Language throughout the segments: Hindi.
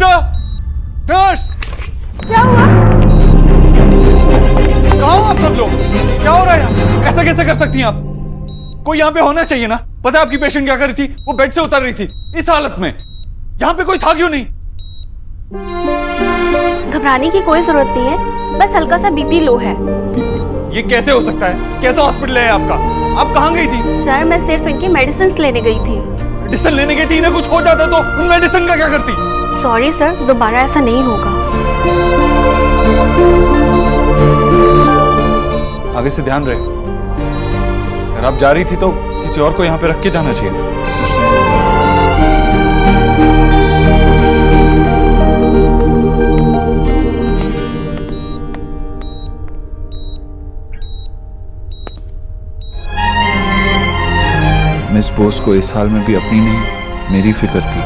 सिस्टर, नर्स, क्या हुआ? कहाँ हो आप सब लोग? क्या हो रहा है यहाँ? ऐसा कैसे कर सकती हैं आप? कोई यहाँ पे होना चाहिए ना। पता है आपकी पेशेंट क्या कर रही थी? वो बेड से उतर रही थी इस हालत में। यहाँ पे कोई था क्यों नहीं? घबराने की कोई जरूरत नहीं है, बस हल्का सा बीपी लो है। ये कैसे हो सकता है? कैसा हॉस्पिटल है आपका? आप कहाँ गई थी? सर मैं सिर्फ इनकी मेडिसिन लेने गई थी। मेडिसिन लेने गई थी? इन्हें कुछ हो जाता तो उन मेडिसिन का क्या करती? सॉरी सर, दोबारा ऐसा नहीं होगा। आगे से ध्यान रहे। अगर आप जा रही थी तो किसी और को यहाँ पे रख के जाना चाहिए था। मिस बोस को इस हाल में भी अपनी नहीं मेरी फिक्र थी।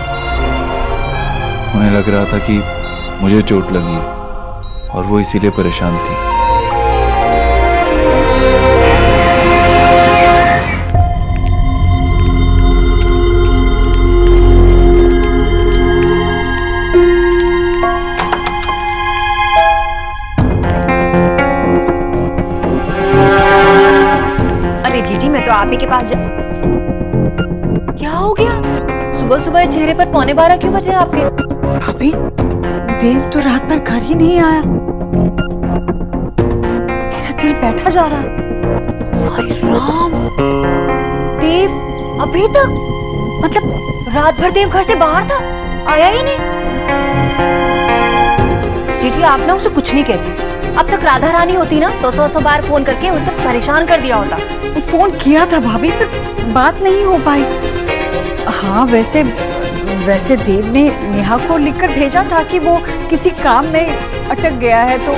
उन्हें लग रहा था कि मुझे चोट लगी है और वो इसीलिए परेशान थी। अरे जीजी, मैं तो आप ही के पास क्या हो गया? सुबह सुबह चेहरे पर 11:15 क्यों बजे आपके? भाभी, देव तो रात भर घर ही नहीं आया। मेरा दिल बैठा जा रहा है। हाय राम, देव अभी तक, मतलब रात भर देव घर से बाहर था, आया ही नहीं। जीजी आप ना उसे कुछ नहीं कहती। अब तक राधा रानी होती ना तो 100 बार फोन करके उसे परेशान कर दिया होता। फोन किया था भाभी, पर बात नहीं हो पाई। हाँ वैसे देव ने नेहा को लिखकर भेजा था कि वो किसी काम में अटक गया है, तो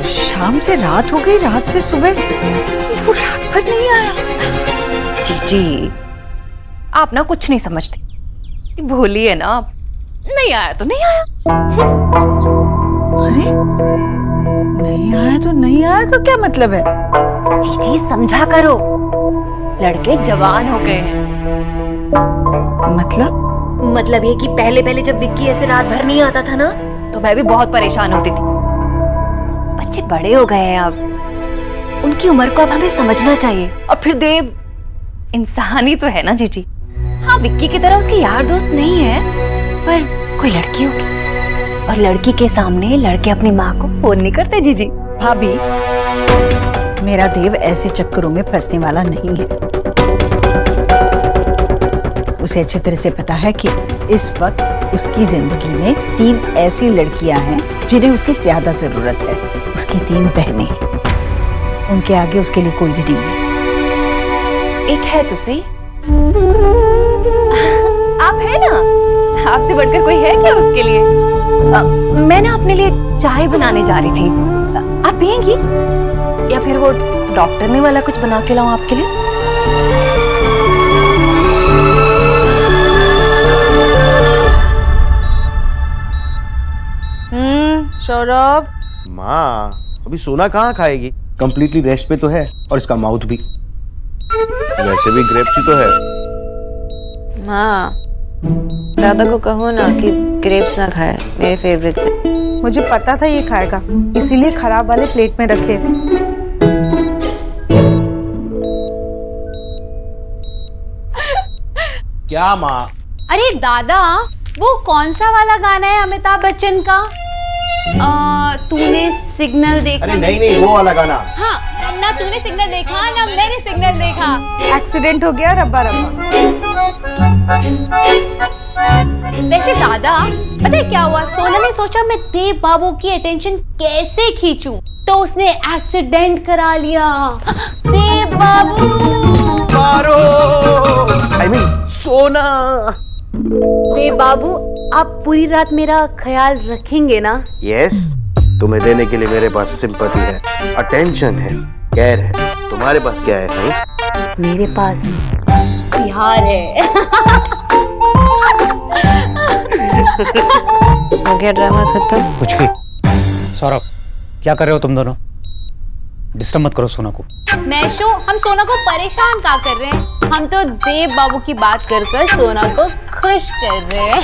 शाम से रात हो गई, रात से सुबह वो रात भर नहीं आया। जीजी आप ना कुछ नहीं समझती, भोली है ना आप। नहीं आया तो नहीं आया। अरे नहीं आया तो नहीं आया का क्या मतलब है? जीजी समझा करो, लड़के जवान हो गए हैं। मतलब ये कि पहले जब विक्की ऐसे रात भर नहीं आता था ना तो मैं भी बहुत परेशान होती थी। बच्चे बड़े हो गए हैं अब, उनकी उम्र को अब हमें समझना चाहिए। और फिर देव इंसान ही तो है ना जीजी। हाँ विक्की की तरह उसके यार दोस्त नहीं है, पर कोई लड़की होगी, और लड़की के सामने लड़के अपनी माँ को फोन नहीं करते जीजी। भाभी, मेरा देव ऐसे चक्करों में फंसने वाला नहीं है। उसे अच्छी तरह से पता है कि इस वक्त उसकी जिंदगी में 3 ऐसी लड़कियां हैं जिन्हें उसकी ज्यादा जरूरत है। उसकी 3 बहनें, उनके आगे उसके लिए कोई भी नहीं है। एक है तो सही, आप है ना, आपसे बढ़कर कोई है क्या उसके लिए? मैं ना अपने लिए चाय बनाने जा रही थी, आप पिएंगी? या फिर वो डॉक्टर ने वाला कुछ बना के लाऊं आपके लिए? सौरभ। माँ अभी सोना कहाँ खाएगी? कंप्लीटली रेस्ट पे तो है, और इसका माउथ भी वैसे भी ग्रेप्स ही तो है। माँ दादा को कहो ना कि ग्रेप्स ना खाए, मेरे फेवरेट है। मुझे पता था ये खाएगा, इसीलिए खराब वाले प्लेट में रखे। क्या माँ? अरे दादा, वो कौन सा वाला गाना है अमिताभ बच्चन का? तूने सिग्नल देखा? अरे नहीं वो वाला गाना। हाँ, ना तूने सिग्नल देखा ना मैंने सिग्नल देखा। एक्सीडेंट हो गया रब्बा रब्बा। वैसे दादा पता है क्या हुआ? सोना ने सोचा मैं देव बाबू की अटेंशन कैसे खींचूं, तो उसने एक्सीडेंट करा लिया। देव बाबू, I mean, सोना। देव बाबू आप पूरी रात मेरा ख्याल रखेंगे ना? यस, तुम्हें देने के लिए मेरे पास सिंपैथी है, अटेंशन है, केयर है। तुम्हारे पास क्या है? नहीं? मेरे पास प्यार है। हो गया ड्रामा खत्म। कुछ की सौरभ, क्या कर रहे हो तुम दोनों? डिस्टर्ब मत करो सोना को। नैशो, हम सोना को परेशान क्या कर रहे हैं? हम तो देव बाबू की बात कर कर सोना को खुश कर रहे हैं।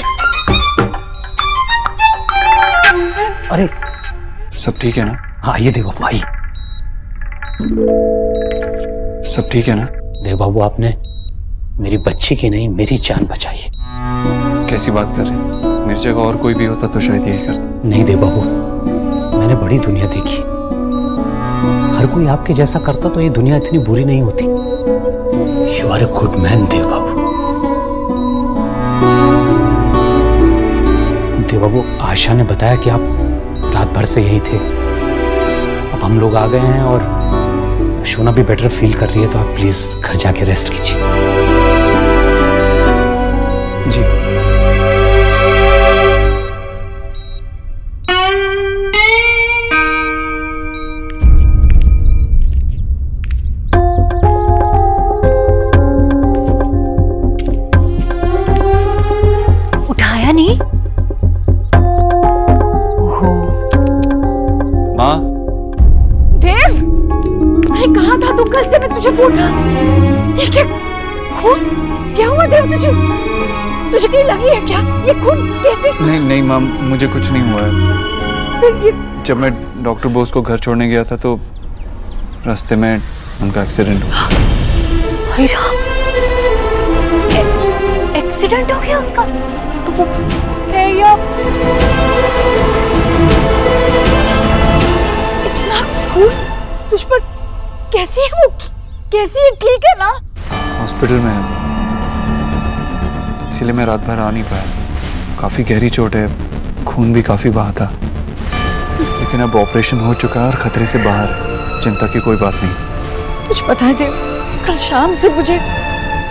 अरे सब ठीक है ना? हाँ, आइए देव बाबू, आइए। सब ठीक है ना? देव बाबू, आपने मेरी बच्ची की नहीं, मेरी जान बचाई है। कैसी बात कर रहे हैं? मेरी जगह और कोई भी होता तो शायद यही करता। नहीं देव बाबू, मैंने बड़ी दुनिया देखी। हर कोई आपके जैसा करता तो ये दुनिया इतनी बुरी नहीं होती। You are a good man Dev बाबू। देव बाबू, आशा ने बताया कि आप रात भर से यही थे। अब हम लोग आ गए हैं और शोना भी बेटर फील कर रही है, तो आप प्लीज घर जाके रेस्ट कीजिए। जी। उठाया नहीं? ओहो। माँ, देव, अरे कहाँ था तू? कल से मैं तुझे फोन। ये क्या खून? क्या हुआ देव तुझे? तुझे कहीं लगी है क्या? ये खून कैसे? नहीं नहीं माँ, मुझे कुछ नहीं हुआ है। ये जब मैं डॉक्टर बोस को घर छोड़ने गया था तो रास्ते में उनका एक्सीडेंट हुआ। हाय राम, एक्सीडेंट हो गया उसका? तो वो इतना खून तुझ पर कैसी है वो? कैसी है? ठीक है ना? हॉस्पिटल में है, इसलिए मैं रात भर आ नहीं पाया। काफी गहरी चोट है, खून भी काफी बहा था, लेकिन अब ऑपरेशन हो चुका है और खतरे से बाहर है। चिंता की कोई बात नहीं। तुझे पता है देव, कल शाम से मुझे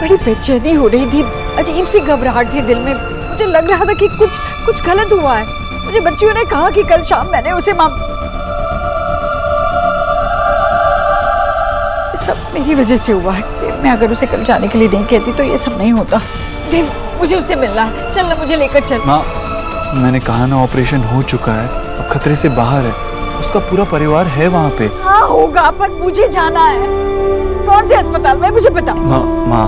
बड़ी बेचैनी हो रही थी, अजीब सी घबराहट थी दिल में। मुझे लग रहा था कि कुछ गलत हुआ है। मुझे बच्चियों ने कहा कि कल शाम मैंने उसे सब मेरी वजह से हुआ है। मैं अगर उसे कल जाने के लिए नहीं कहती तो ये सब नहीं होता। देव, मुझे उसे मिलना है, चल ना, मुझे लेकर चल। माँ, मैंने कहा ना, ऑपरेशन हो चुका है, अब खतरे से बाहर है। उसका पूरा परिवार है वहाँ पे। हाँ होगा, पर मुझे जाना है। कौन से अस्पताल में, मुझे बता। माँ,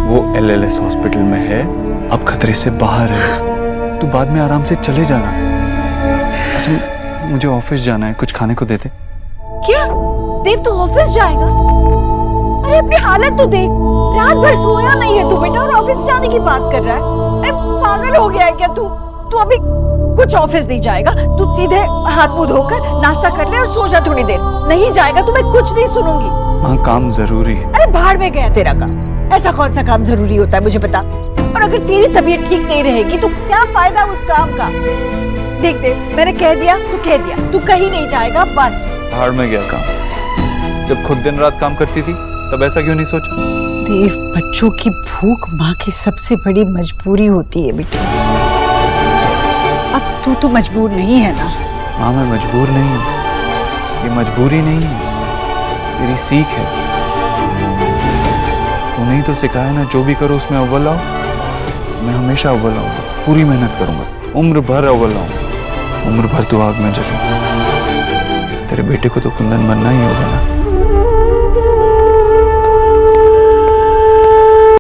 वो LLS हॉस्पिटल में है, अब खतरे से बाहर है। तू बाद में आराम से चले जाना। अच्छा, मुझे ऑफिस जाना है, कुछ खाने को दे दे। क्या देव, तू ऑफिस जाएगा? अरे अपनी हालत तो देख, रात भर सोया नहीं है तू बेटा, और ऑफिस जाने की बात कर रहा है। अरे पागल हो गया है क्या तू? तू अभी कुछ ऑफिस नहीं जाएगा। तू सीधे हाथ मुंह धोकर नाश्ता कर ले और सो जा थोड़ी देर। नहीं जाएगा तो मैं कुछ नहीं सुनूंगी। माँ, काम जरूरी है। अरे भाड़ में गया तेरा काम। ऐसा कौन सा काम जरूरी होता है, मुझे बता। और अगर तेरी तबीयत ठीक नहीं रहेगी तो क्या फायदा उस काम का? देख देख, मैंने कह दिया सो कह दिया, तू कहीं नहीं जाएगा, बस। भाड़ में गया काम। जब खुद दिन रात काम करती थी तब ऐसा क्यों नहीं सोचा? देव, बच्चों की भूख माँ की सबसे बड़ी मजबूरी होती है बेटा। अब तू तो मजबूर नहीं है ना? हाँ, मैं मजबूर नहीं हूँ, ये मजबूरी नहीं है, तेरी सीख है। तूने ही तो सिखाया ना, जो भी करो उसमें अव्वल आओ। मैं हमेशा अव्वल आऊंगा, पूरी मेहनत करूंगा, उम्र भर अव्वल आऊंगा। उम्र भर तू आग में जले। तेरे बेटे को तो कुंदन बनना ही होगा ना।